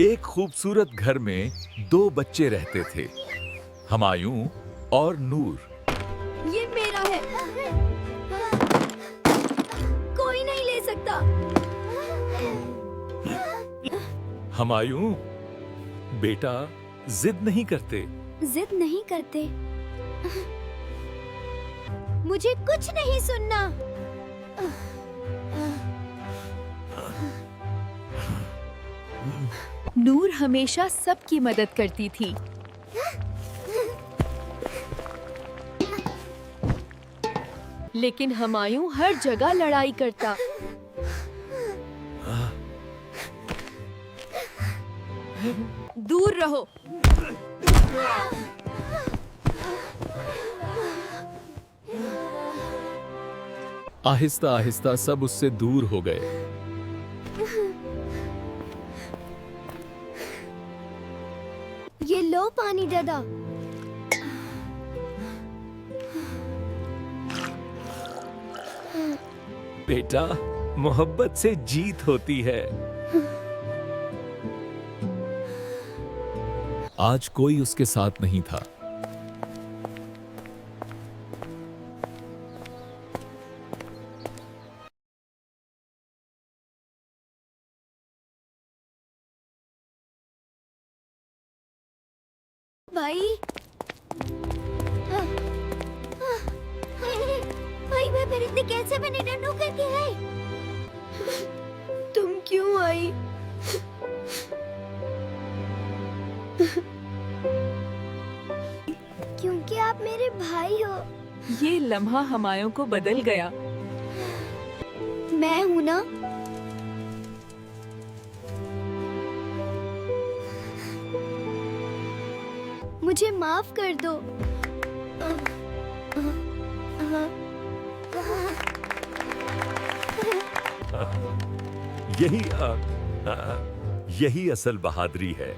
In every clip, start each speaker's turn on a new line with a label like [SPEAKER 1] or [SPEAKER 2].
[SPEAKER 1] एक खूबसूरत घर में दो बच्चे रहते थे, हुमायूं और नूर।
[SPEAKER 2] ये मेरा है, कोई नहीं ले सकता।
[SPEAKER 1] हुमायूं, बेटा जिद नहीं करते।
[SPEAKER 2] जिद नहीं करते। मुझे कुछ नहीं सुनना।
[SPEAKER 3] नूर हमेशा सबकी मदद करती थी। लेकिन हुमायूं हर जगह लड़ाई करता। दूर रहो।
[SPEAKER 1] आहिस्ता आहिस्ता सब उससे दूर हो गए।
[SPEAKER 2] ये लो पानी दादा।
[SPEAKER 1] बेटा, मोहब्बत से जीत होती है। आज कोई उसके साथ नहीं था।
[SPEAKER 2] भाई, भाई मैं फिर इतने कैसे मैंने डंडों करके आई? तुम क्यों आई? क्योंकि आप मेरे भाई हो।
[SPEAKER 3] ये लम्हा हुमायूं को बदल गया।
[SPEAKER 2] मैं हूं ना। मुझे माफ कर दो।
[SPEAKER 1] यही यही असल बहादुरी है।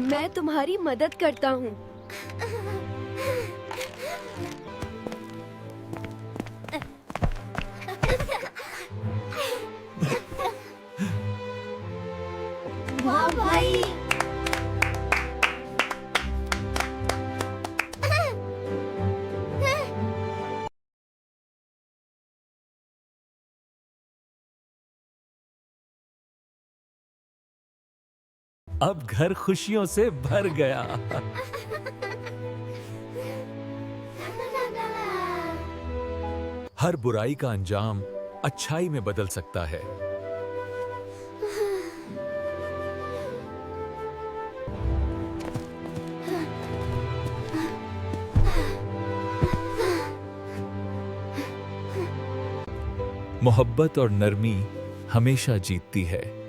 [SPEAKER 2] मैं तुम्हारी मदद करता हूँ। वाह भाई।
[SPEAKER 1] अब घर खुशियों से भर गया। हर बुराई का अंजाम अच्छाई में बदल सकता है। मोहब्बत और नरमी हमेशा जीतती है।